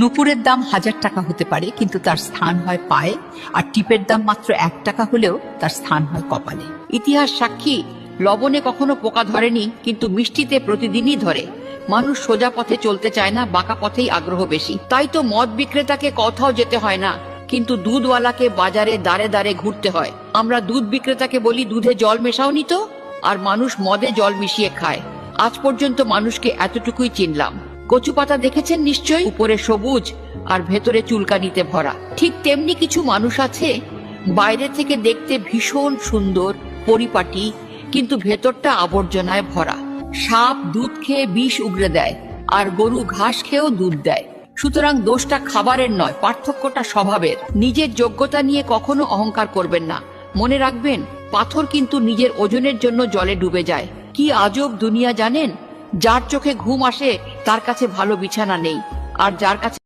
নুপুরের দাম 1000 টাকা হতে পারে, কিন্তু তার স্থান হয় পায়ে, আর টিপের দাম মাত্র 1 টাকা হলেও তার স্থান হয় কপালে। ইতিহাস সাক্ষী, লবণে কখনো পোকা ধরেনি, কিন্তু মিষ্টিতে প্রতিদিনই ধরে। মানুষ সোজা পথে চলতে চায় না, বাঁকা পথেই আগ্রহ বেশি। তাই তো মদ বিক্রেতাকে কোথাও যেতে হয় না, কিন্তু দুধওয়ালাকে বাজারে দাঁড়ে দাঁড়ে ঘুরতে হয়। আমরা দুধ বিক্রেতাকে বলি, দুধে জল মেশাওনি তো, আর মানুষ মদে জল মিশিয়ে খায়। আজ পর্যন্ত মানুষকে এতটুকুই চিনলাম। কচু পাতা দেখেছেন নিশ্চয়ই, উপরে সবুজ আর ভেতরে চুলকানিতে ভরা। ঠিক তেমনি কিছু মানুষ আছে, বাইরে থেকে দেখতে ভীষণ সুন্দর, পরিপাটি, কিন্তু ভেতরটা আবর্জনায় ভরা। সাপ দুধ খেয়ে বিষ উগরে দেয়, আর গরু ঘাস খেয়েও দুধ দেয়। সুতরাং দোষটা খাবারের নয়, পার্থক্যটা স্বভাবের। নিজের যোগ্যতা নিয়ে কখনো অহংকার করবেন না। মনে রাখবেন, পাথর কিন্তু নিজের ওজনের জন্য জলে ডুবে যায়। কি আজব দুনিয়া জানেন? যার চোখে ঘুম আসে তার কাছে ভালো বিছানা নেই, আর যার কাছে